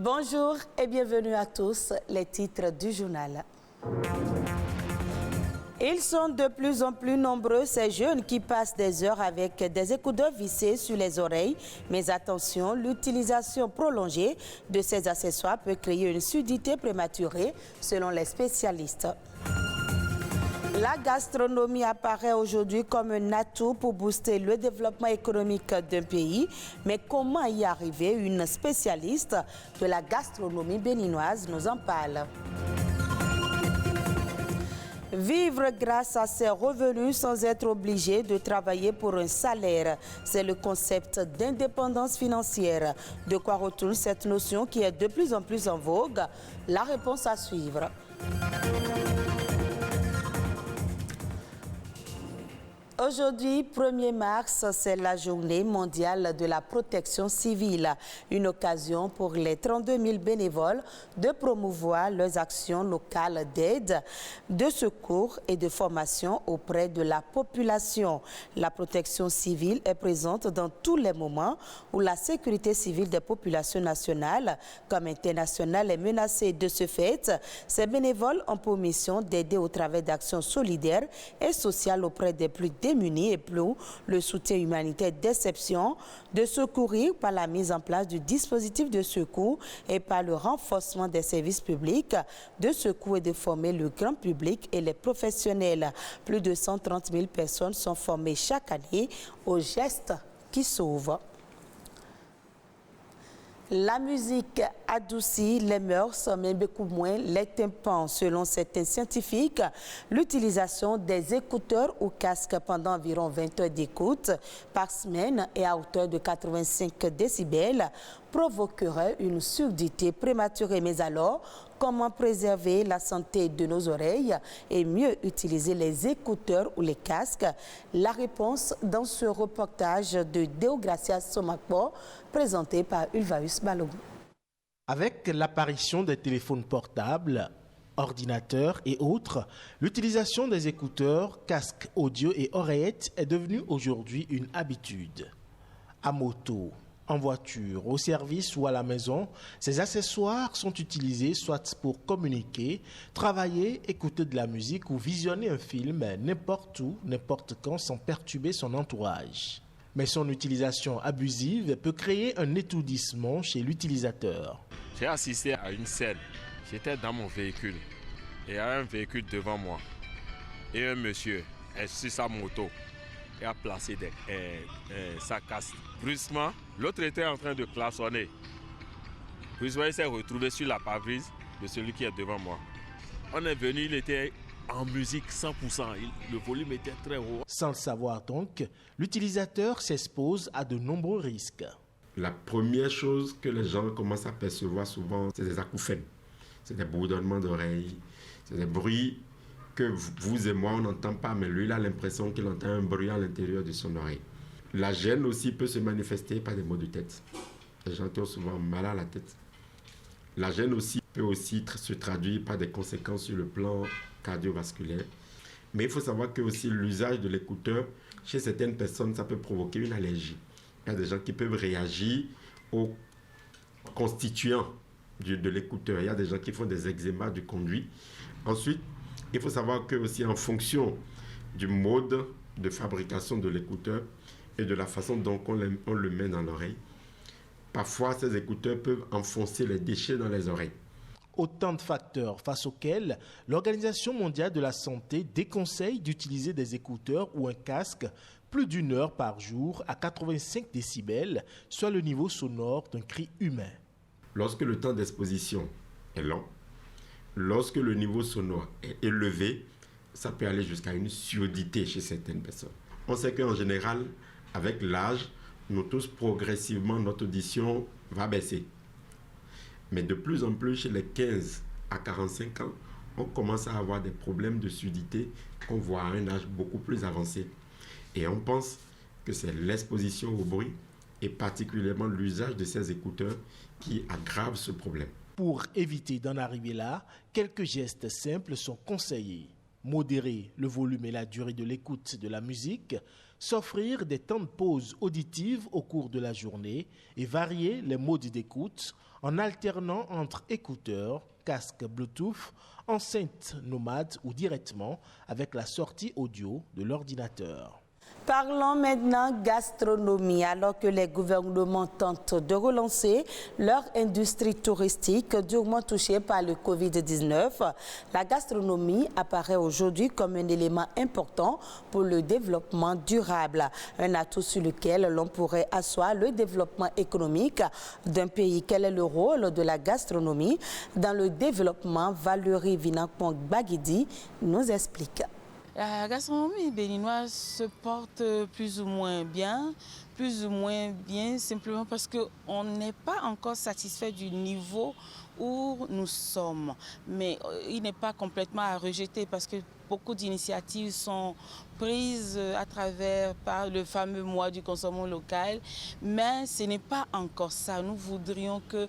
Bonjour et bienvenue à tous, les titres du journal. Ils sont de plus en plus nombreux, ces jeunes qui passent des heures avec des écouteurs vissés sur les oreilles. Mais attention, l'utilisation prolongée de ces accessoires peut créer une surdité prématurée, selon les spécialistes. La gastronomie apparaît aujourd'hui comme un atout pour booster le développement économique d'un pays. Mais comment y arriver? Une spécialiste de la gastronomie béninoise nous en parle. Vivre grâce à ses revenus sans être obligé de travailler pour un salaire. C'est le concept d'indépendance financière. De quoi retourne cette notion qui est de plus en plus en vogue? La réponse à suivre. Aujourd'hui, 1er mars, c'est la journée mondiale de la protection civile. Une occasion pour les 32 000 bénévoles de promouvoir leurs actions locales d'aide, de secours et de formation auprès de la population. La protection civile est présente dans tous les moments où la sécurité civile des populations nationales comme internationales est menacée. De ce fait, ces bénévoles ont pour mission d'aider au travers d'actions solidaires et sociales auprès des plus démunis et plus le soutien humanitaire d'exception, de secourir par la mise en place du dispositif de secours et par le renforcement des services publics de secours et de former le grand public et les professionnels. Plus de 130 000 personnes sont formées chaque année aux gestes qui sauvent. La musique adoucit les mœurs, mais beaucoup moins les tympans. Selon certains scientifiques, l'utilisation des écouteurs ou casques pendant environ 20 heures d'écoute par semaine et à hauteur de 85 décibels provoquerait une surdité prématurée. Mais alors, comment préserver la santé de nos oreilles et mieux utiliser les écouteurs ou les casques? La réponse dans ce reportage de Deogracia Somakpo, présenté par Ulvaeus Balogun. Avec l'apparition des téléphones portables, ordinateurs et autres, l'utilisation des écouteurs, casques audio et oreillettes est devenue aujourd'hui une habitude. À moto, en voiture, au service ou à la maison, ces accessoires sont utilisés soit pour communiquer, travailler, écouter de la musique ou visionner un film n'importe où, n'importe quand sans perturber son entourage. Mais son utilisation abusive peut créer un étourdissement chez l'utilisateur. J'ai assisté à une scène. J'étais dans mon véhicule. Et il y a un véhicule devant moi. Et un monsieur est sur sa moto. Il a placé sa casse. Brusquement, l'autre était en train de klaxonner. Brusquement, il s'est retrouvé sur la pare-brise de celui qui est devant moi. On est venu, il était en musique 100%, le volume était très haut. Sans le savoir donc, l'utilisateur s'expose à de nombreux risques. La première chose que les gens commencent à percevoir souvent, c'est des acouphènes. C'est des bourdonnements d'oreilles, c'est des bruits que vous et moi, on n'entend pas, mais lui, il a l'impression qu'il entend un bruit à l'intérieur de son oreille. La gêne aussi peut se manifester par des maux de tête. Les gens ont souvent mal à la tête. La gêne aussi peut aussi se traduire par des conséquences sur le plan cardiovasculaire. Mais il faut savoir que aussi l'usage de l'écouteur, chez certaines personnes, ça peut provoquer une allergie. Il y a des gens qui peuvent réagir aux constituants de l'écouteur. Il y a des gens qui font des eczémas du conduit. Ensuite, il faut savoir que aussi en fonction du mode de fabrication de l'écouteur et de la façon dont on le met dans l'oreille, parfois ces écouteurs peuvent enfoncer les déchets dans les oreilles. Autant de facteurs face auxquels l'Organisation mondiale de la santé déconseille d'utiliser des écouteurs ou un casque plus d'une heure par jour à 85 décibels, soit le niveau sonore d'un cri humain. Lorsque le temps d'exposition est long, lorsque le niveau sonore est élevé, ça peut aller jusqu'à une surdité chez certaines personnes. On sait qu'en général, avec l'âge, nous tous progressivement, notre audition va baisser. Mais de plus en plus, chez les 15 à 45 ans, on commence à avoir des problèmes de surdité qu'on voit à un âge beaucoup plus avancé. Et on pense que c'est l'exposition au bruit et particulièrement l'usage de ces écouteurs qui aggrave ce problème. Pour éviter d'en arriver là, quelques gestes simples sont conseillés. modérer le volume et la durée de l'écoute de la musique, s'offrir des temps de pause auditive au cours de la journée et varier les modes d'écoute en alternant entre écouteurs, casques Bluetooth, enceintes nomades ou directement avec la sortie audio de l'ordinateur. Parlons maintenant gastronomie. Alors que les gouvernements tentent de relancer leur industrie touristique durement touchée par le Covid-19, la gastronomie apparaît aujourd'hui comme un élément important pour le développement durable. Un atout sur lequel l'on pourrait asseoir le développement économique d'un pays. Quel est le rôle de la gastronomie dans le développement? Valérie Vinakpong-Baguidi nous explique. La gastronomie béninoise se porte plus ou moins bien simplement parce qu'on n'est pas encore satisfait du niveau où nous sommes. Mais il n'est pas complètement à rejeter parce que beaucoup d'initiatives sont prises à travers par le fameux mois du consommation local, mais ce n'est pas encore ça. Nous voudrions que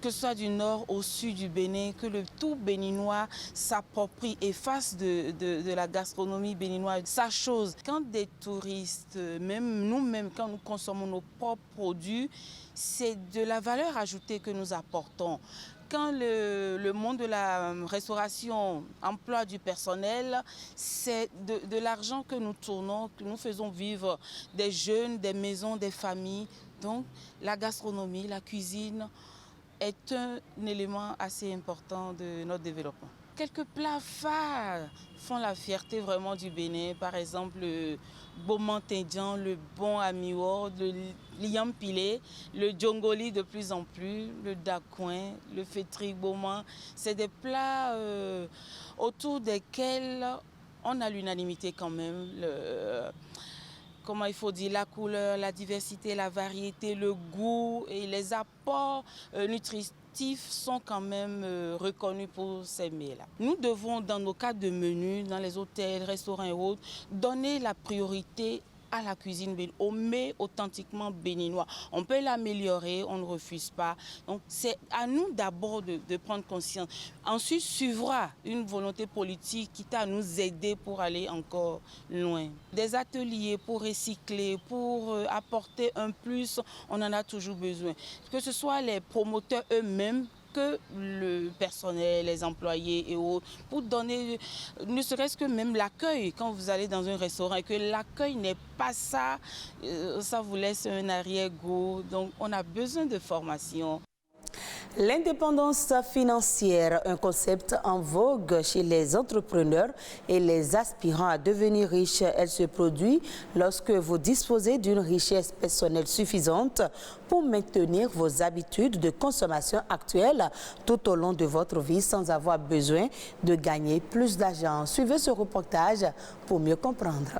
ce soit du nord au sud du Bénin, que le tout béninois s'approprie et fasse de la gastronomie béninoise sa chose. Quand des touristes, même nous-mêmes, quand nous consommons nos propres produits, c'est de la valeur ajoutée que nous apportons. Quand le monde de la restauration emploie du personnel, c'est de l'argent que nous tournons, que nous faisons vivre des jeunes, des maisons, des familles. Donc la gastronomie, la cuisine est un élément assez important de notre développement. Quelques plats phares font la fierté vraiment du Bénin. Par exemple, le Beaumont-Indian, le bon amiwo, le liam pilé, le djongoli de plus en plus, le dakouin, le fétri Beaumont. C'est des plats autour desquels on a l'unanimité quand même. Comment il faut dire, la couleur, la diversité, la variété, le goût et les apports nutritifs sont quand même reconnus pour ces mets-là. Nous devons, dans nos cadres de menus, dans les hôtels, restaurants et autres, donner la priorité à la cuisine béninoise, au mets authentiquement béninois. On peut l'améliorer, on ne refuse pas. Donc c'est à nous d'abord de prendre conscience. Ensuite suivra une volonté politique qui t'a à nous aider pour aller encore loin. Des ateliers pour recycler, pour apporter un plus, on en a toujours besoin. Que ce soit les promoteurs eux-mêmes, que le personnel, les employés et autres, pour donner, ne serait-ce que même l'accueil, quand vous allez dans un restaurant et que l'accueil n'est pas ça, ça vous laisse un arrière-goût. Donc on a besoin de formation. L'indépendance financière, un concept en vogue chez les entrepreneurs et les aspirants à devenir riches. Elle se produit lorsque vous disposez d'une richesse personnelle suffisante pour maintenir vos habitudes de consommation actuelles tout au long de votre vie sans avoir besoin de gagner plus d'argent. Suivez ce reportage pour mieux comprendre.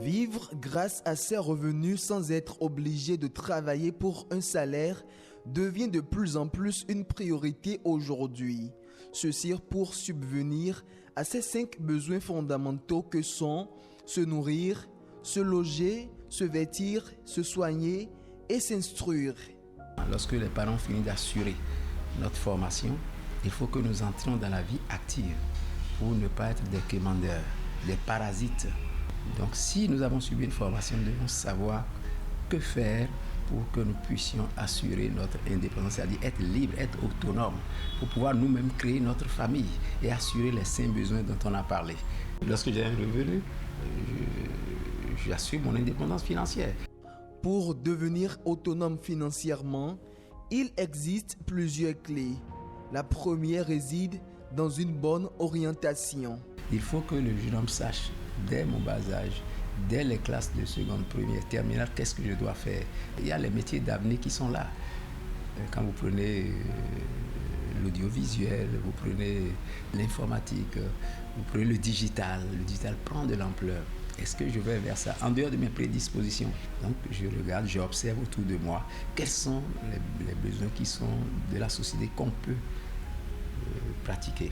Vivre grâce à ses revenus sans être obligé de travailler pour un salaire devient de plus en plus une priorité aujourd'hui. Ceci pour subvenir à ces 5 besoins fondamentaux que sont se nourrir, se loger, se vêtir, se soigner et s'instruire. Lorsque les parents finissent d'assurer notre formation, il faut que nous entrions dans la vie active pour ne pas être des quémandeurs, des parasites. Donc si nous avons suivi une formation, nous devons savoir que faire pour que nous puissions assurer notre indépendance, c'est-à-dire être libre, être autonome, pour pouvoir nous-mêmes créer notre famille et assurer les 5 besoins dont on a parlé. Lorsque j'ai un revenu, j'assure mon indépendance financière. Pour devenir autonome financièrement, il existe plusieurs clés. La première réside dans une bonne orientation. Il faut que le jeune homme sache, dès mon bas âge, dès les classes de seconde, première, terminale, qu'est-ce que je dois faire. Il y a les métiers d'avenir qui sont là. Quand vous prenez l'audiovisuel, vous prenez l'informatique, vous prenez le digital prend de l'ampleur. Est-ce que je vais vers ça en dehors de mes prédispositions? Donc je regarde, j'observe autour de moi quels sont les besoins qui sont de la société qu'on peut pratiquer.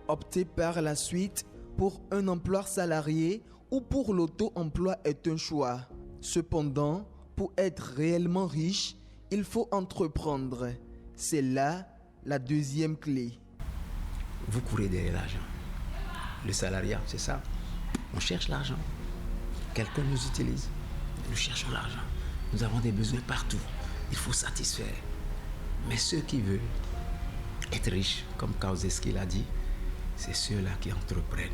Opter par la suite pour un emploi salarié ou pour l'auto-emploi est un choix. Cependant, pour être réellement riche, il faut entreprendre. C'est là la deuxième clé. vous courez derrière l'argent. Le salariat, c'est ça. On cherche l'argent. Quelqu'un nous utilise. Nous cherchons l'argent. Nous avons des besoins partout. Il faut satisfaire. Mais ceux qui veulent être riches, comme Kauzeski l'a dit, c'est ceux-là qui entreprennent.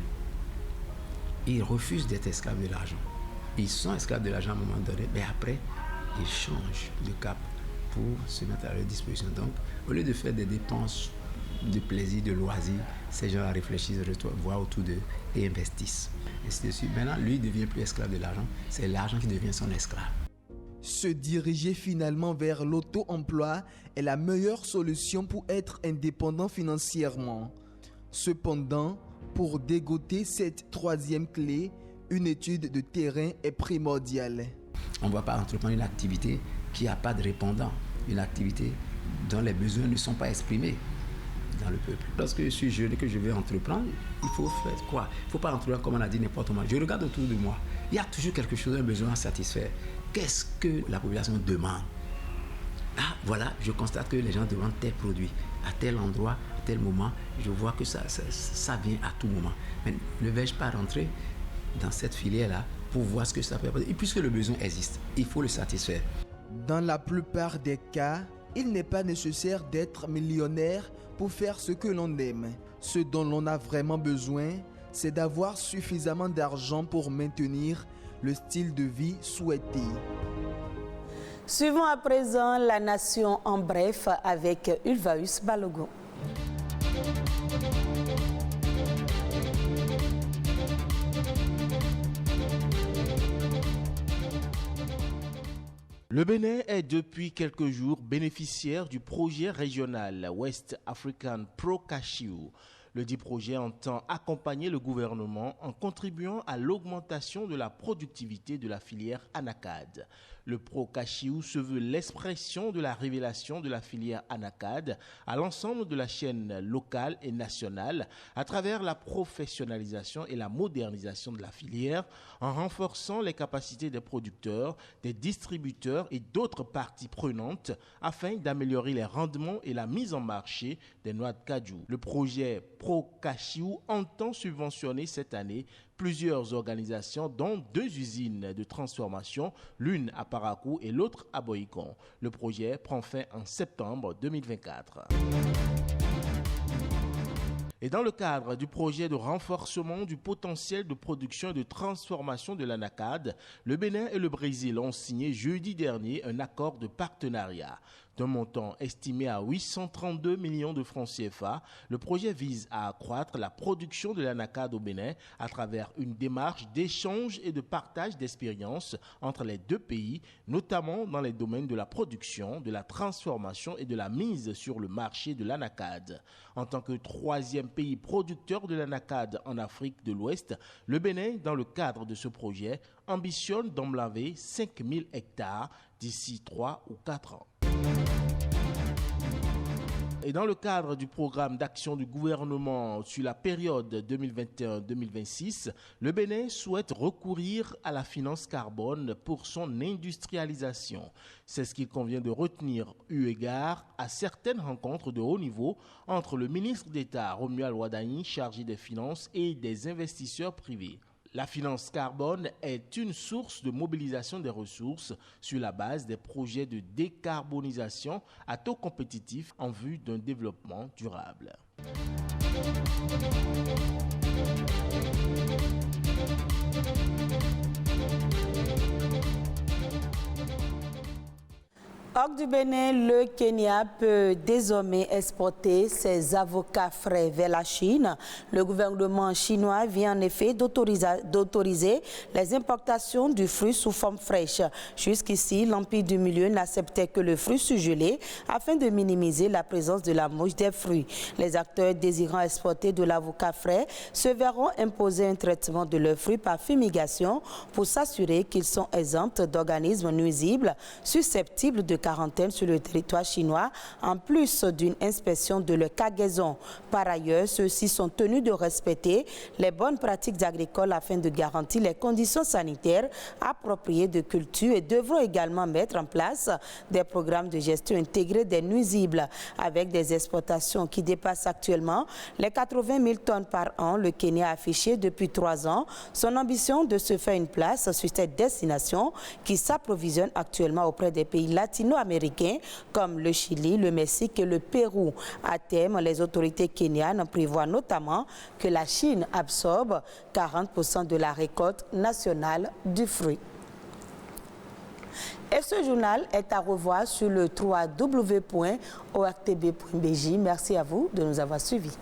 Ils refusent d'être esclaves de l'argent. Ils sont esclaves de l'argent à un moment donné, mais après, ils changent de cap pour se mettre à leur disposition. Donc, au lieu de faire des dépenses de plaisir, de loisirs, ces gens-là réfléchissent, voient autour d'eux et investissent. Ainsi de suite. Maintenant, lui, il ne devient plus esclave de l'argent, c'est l'argent qui devient son esclave. Se diriger finalement vers l'auto-emploi est la meilleure solution pour être indépendant financièrement. Cependant, pour dégoter cette troisième clé, une étude de terrain est primordiale. On ne va pas entreprendre une activité qui n'a pas de répondant, une activité dont les besoins ne sont pas exprimés dans le peuple. Lorsque je suis jeune et que je vais entreprendre, il faut faire quoi? Il ne faut pas entreprendre comme on a dit n'importe comment. Je regarde autour de moi, il y a toujours quelque chose, un besoin à satisfaire. Qu'est-ce que la population demande? Ah, voilà, je constate que les gens demandent tel produit, à tel endroit, à tel moment. Je vois que ça vient à tout moment. Mais ne vais-je pas rentrer dans cette filière-là pour voir ce que ça peut apporter? Et puisque le besoin existe, il faut le satisfaire. Dans la plupart des cas, il n'est pas nécessaire d'être millionnaire pour faire ce que l'on aime. Ce dont l'on a vraiment besoin, c'est d'avoir suffisamment d'argent pour maintenir le style de vie souhaité. Suivons à présent la nation en bref avec Ulvaeus Balogun. Le Bénin est depuis quelques jours bénéficiaire du projet régional West African Pro Cashew. Le dit projet entend accompagner le gouvernement en contribuant à l'augmentation de la productivité de la filière anacarde. Le Pro Cashew se veut l'expression de la révélation de la filière anacarde à l'ensemble de la chaîne locale et nationale à travers la professionnalisation et la modernisation de la filière en renforçant les capacités des producteurs, des distributeurs et d'autres parties prenantes afin d'améliorer les rendements et la mise en marché des noix de cajou. Le projet Pro Cashew entend subventionner cette année plusieurs organisations, dont 2 usines de transformation, l'une à Parakou et l'autre à Boïcon. Le projet prend fin en septembre 2024. Et dans le cadre du projet de renforcement du potentiel de production et de transformation de l'anacarde, le Bénin et le Brésil ont signé jeudi dernier un accord de partenariat. D'un montant estimé à 832 millions de francs CFA, le projet vise à accroître la production de l'anacarde au Bénin à travers une démarche d'échange et de partage d'expériences entre les deux pays, notamment dans les domaines de la production, de la transformation et de la mise sur le marché de l'anacarde. En tant que 3e pays producteur de l'anacarde en Afrique de l'Ouest, le Bénin, dans le cadre de ce projet, ambitionne d'emblaver 5000 hectares d'ici 3 ou 4 ans. Et dans le cadre du programme d'action du gouvernement sur la période 2021-2026, le Bénin souhaite recourir à la finance carbone pour son industrialisation. C'est ce qu'il convient de retenir eu égard à certaines rencontres de haut niveau entre le ministre d'État Romuald Wadani, chargé des finances, et des investisseurs privés. La finance carbone est une source de mobilisation des ressources sur la base des projets de décarbonisation à taux compétitif en vue d'un développement durable. Hors du Bénin, le Kenya peut désormais exporter ses avocats frais vers la Chine. Le gouvernement chinois vient en effet d'autoriser les importations du fruit sous forme fraîche. Jusqu'ici, l'Empire du Milieu n'acceptait que le fruit surgelé afin de minimiser la présence de la mouche des fruits. Les acteurs désirant exporter de l'avocat frais se verront imposer un traitement de leurs fruits par fumigation pour s'assurer qu'ils sont exempts d'organismes nuisibles susceptibles de quarantaine sur le territoire chinois, en plus d'une inspection de leur cargaison. Par ailleurs, ceux-ci sont tenus de respecter les bonnes pratiques agricoles afin de garantir les conditions sanitaires appropriées de culture et devront également mettre en place des programmes de gestion intégrés des nuisibles. Avec des exportations qui dépassent actuellement les 80 000 tonnes par an, le Kenya a affiché depuis 3 ans son ambition de se faire une place sur cette destination qui s'approvisionne actuellement auprès des pays latino-américains comme le Chili, le Mexique et le Pérou. À terme, les autorités kenyanes prévoient notamment que la Chine absorbe 40% de la récolte nationale du fruit. Et ce journal est à revoir sur le www.ortb.bj. Merci à vous de nous avoir suivis.